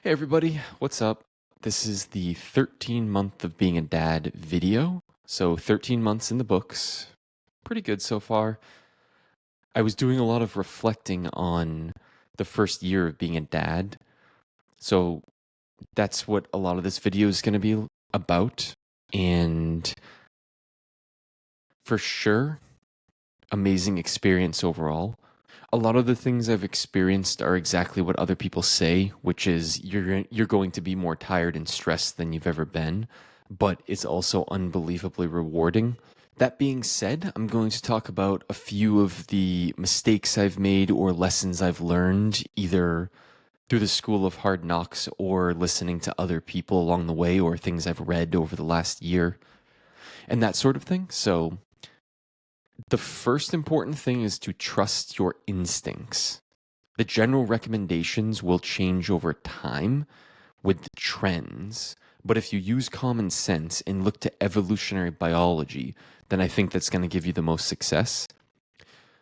Hey everybody, what's up? This is the 13 month of being a dad video. So 13 months in the books. Pretty good so far. I was doing a lot of reflecting on the first year of being a dad. So that's what a lot of this video is going to be about. And for sure, amazing experience overall. A lot of the things I've experienced are exactly what other people say, which is you're going to be more tired and stressed than you've ever been, but it's also unbelievably rewarding. That being said, I'm going to talk about a few of the mistakes I've made or lessons I've learned, either through the school of hard knocks or listening to other people along the way, or things I've read over the last year, and that sort of thing. So, the first important thing is to trust your instincts. The general recommendations will change over time with the trends, but if you use common sense and look to evolutionary biology, then I think that's going to give you the most success.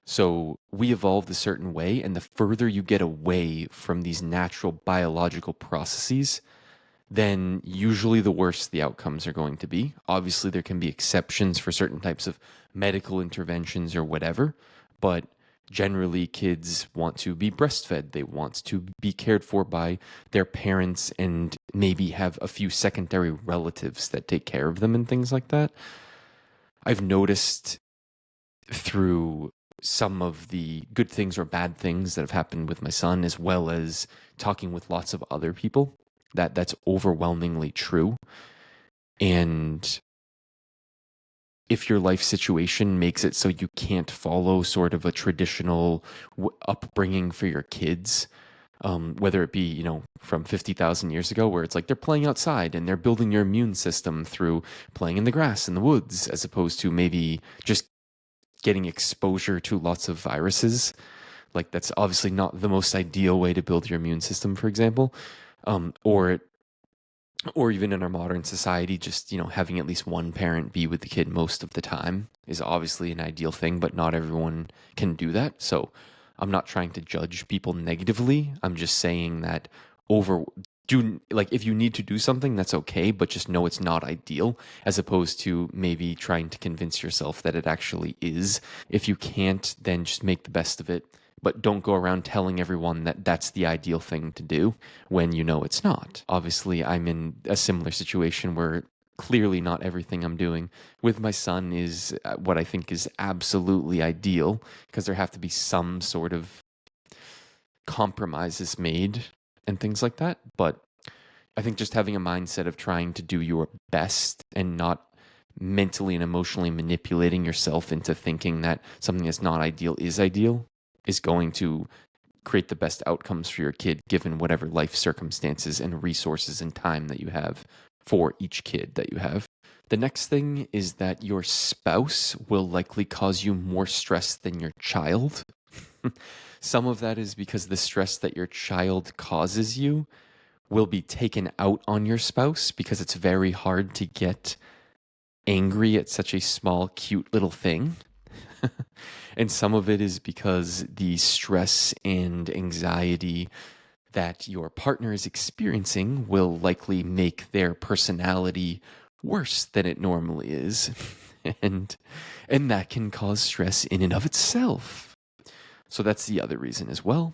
So we evolved a certain way, and the further you get away from these natural biological processes, then usually the worse the outcomes are going to be. Obviously, there can be exceptions for certain types of medical interventions or whatever, but generally, kids want to be breastfed. They want to be cared for by their parents and maybe have a few secondary relatives that take care of them and things like that. I've noticed through some of the good things or bad things that have happened with my son, as well as talking with lots of other people, that that's overwhelmingly true. And if your life situation makes it so you can't follow sort of a traditional upbringing for your kids, whether it be, from 50,000 years ago, where it's like they're playing outside and they're building your immune system through playing in the grass in the woods, as opposed to maybe just getting exposure to lots of viruses. Like, that's obviously not the most ideal way to build your immune system, for example. Or even in our modern society, just, having at least one parent be with the kid most of the time is obviously an ideal thing, but not everyone can do that. So I'm not trying to judge people negatively. I'm just saying that over do like, if you need to do something, that's okay, but just know it's not ideal, as opposed to maybe trying to convince yourself that it actually is. If you can't, then just make the best of it, but don't go around telling everyone that that's the ideal thing to do when you know it's not. Obviously, I'm in a similar situation where clearly not everything I'm doing with my son is what I think is absolutely ideal, because there have to be some sort of compromises made and things like that. But I think just having a mindset of trying to do your best and not mentally and emotionally manipulating yourself into thinking that something that's not ideal is going to create the best outcomes for your kid, given whatever life circumstances and resources and time that you have for each kid that you have. The next thing is that your spouse will likely cause you more stress than your child. Some of that is because the stress that your child causes you will be taken out on your spouse, because it's very hard to get angry at such a small, cute little thing. And some of it is because the stress and anxiety that your partner is experiencing will likely make their personality worse than it normally is. and and that can cause stress in and of itself. So that's the other reason as well.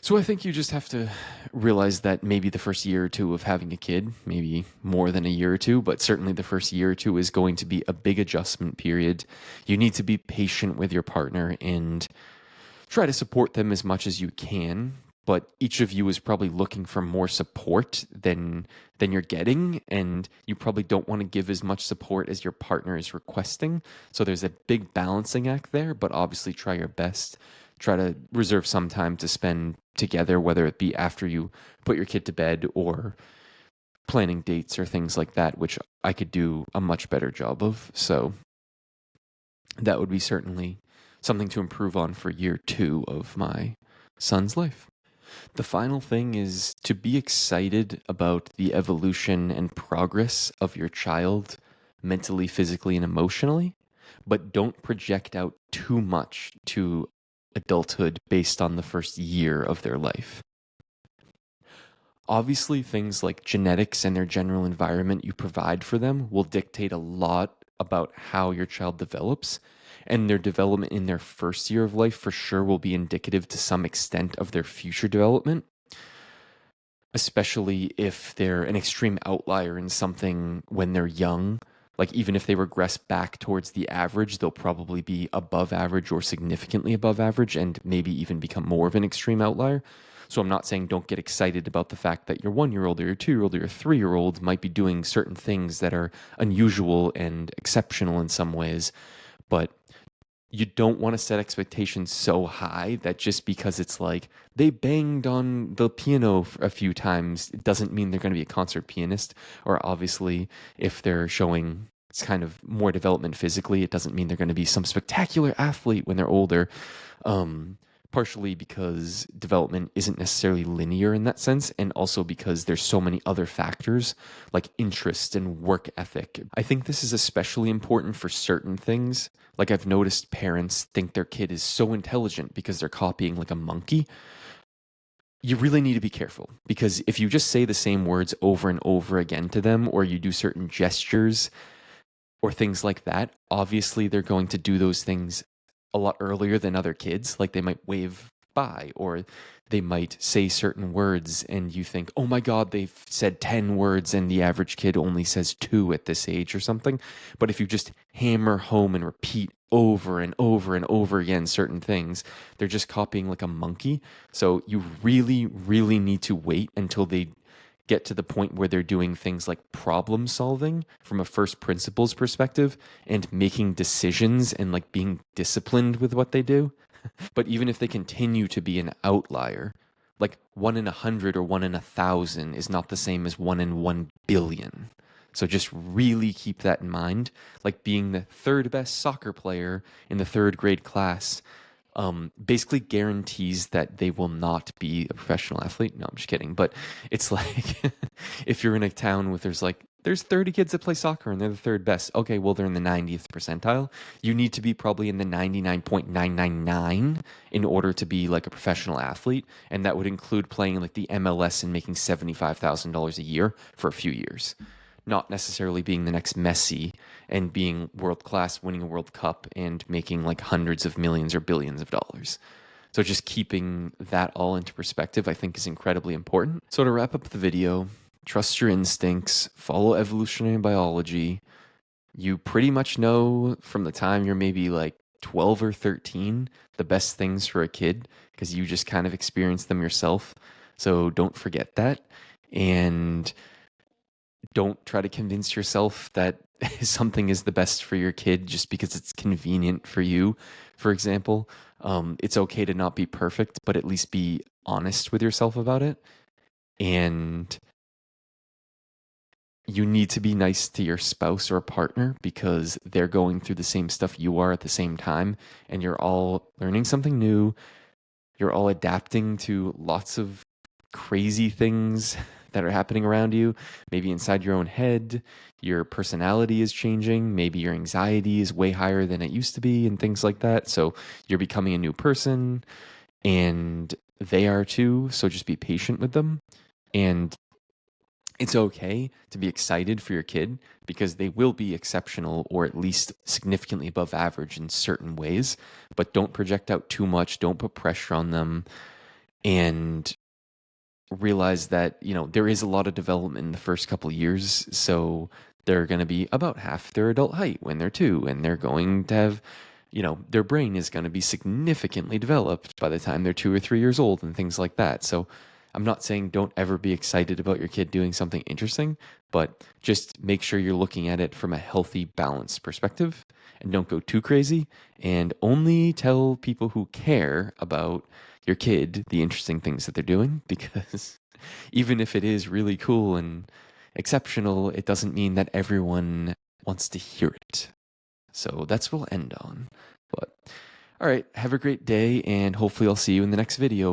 So I think you just have to realize that maybe the first year or two of having a kid, maybe more than a year or two, but certainly the first year or two is going to be a big adjustment period. You need to be patient with your partner and try to support them as much as you can, but each of you is probably looking for more support than you're getting, and you probably don't want to give as much support as your partner is requesting. So there's a big balancing act there, but obviously try your best. Try to reserve some time to spend together, whether it be after you put your kid to bed or planning dates or things like that, which I could do a much better job of. So that would be certainly something to improve on for year two of my son's life. The final thing is to be excited about the evolution and progress of your child mentally, physically, and emotionally, but don't project out too much to adulthood based on the first year of their life. Obviously, things like genetics and their general environment you provide for them will dictate a lot about how your child develops. And their development in their first year of life for sure will be indicative to some extent of their future development, especially if they're an extreme outlier in something when they're young. Like, even if they regress back towards the average, they'll probably be above average or significantly above average and maybe even become more of an extreme outlier. So I'm not saying don't get excited about the fact that your 1 year old or your 2 year old or your 3 year old might be doing certain things that are unusual and exceptional in some ways, but you don't want to set expectations so high that just because it's like they banged on the piano a few times, it doesn't mean they're going to be a concert pianist. Or obviously, if they're showing it's kind of more development physically, it doesn't mean they're going to be some spectacular athlete when they're older. Partially because development isn't necessarily linear in that sense, and also because there's so many other factors like interest and work ethic. I think this is especially important for certain things. Like, I've noticed parents think their kid is so intelligent because they're copying like a monkey. You really need to be careful, because if you just say the same words over and over again to them, or you do certain gestures or things like that, obviously they're going to do those things a lot earlier than other kids. Like, they might wave by, or they might say certain words and you think, oh my God, they've said 10 words and the average kid only says 2 at this age or something. But if you just hammer home and repeat over and over and over again certain things, they're just copying like a monkey. So you really, really need to wait until they get to the point where they're doing things like problem solving from a first principles perspective and making decisions and like being disciplined with what they do. But even if they continue to be an outlier, like 1 in 100 or 1 in 1,000 is not the same as 1 in 1 billion. So just really keep that in mind. Like, being the third best soccer player in the third grade class basically guarantees that they will not be a professional athlete. No, I'm just kidding. But it's like, if you're in a town with there's 30 kids that play soccer and they're the third best. Okay, well, they're in the 90th percentile. You need to be probably in the 99.999 in order to be like a professional athlete. And that would include playing like the MLS and making $75,000 a year for a few years. Not necessarily being the next Messi and being world class, winning a World Cup and making like hundreds of millions or billions of dollars. So just keeping that all into perspective, I think, is incredibly important. So to wrap up the video, trust your instincts, follow evolutionary biology. You pretty much know from the time you're maybe like 12 or 13 the best things for a kid, because you just kind of experienced them yourself. So don't forget that. And don't try to convince yourself that something is the best for your kid just because it's convenient for you. For example, it's okay to not be perfect, but at least be honest with yourself about it. And you need to be nice to your spouse or partner because they're going through the same stuff you are at the same time, and you're all learning something new. You're all adapting to lots of crazy things that are happening around you. Maybe inside your own head, your personality is changing. Maybe your anxiety is way higher than it used to be and things like that. So you're becoming a new person, and they are too. So just be patient with them. And it's okay to be excited for your kid because they will be exceptional or at least significantly above average in certain ways. But don't project out too much. Don't put pressure on them. And realize that, there is a lot of development in the first couple of years. So they're going to be about half their adult height when they're 2, and they're going to have, their brain is going to be significantly developed by the time they're 2 or 3 years old and things like that. So I'm not saying don't ever be excited about your kid doing something interesting, but just make sure you're looking at it from a healthy, balanced perspective, and don't go too crazy, and only tell people who care about your kid the interesting things that they're doing, because even if it is really cool and exceptional, it doesn't mean that everyone wants to hear it. So that's what we'll end on. But all right, have a great day, and hopefully I'll see you in the next video.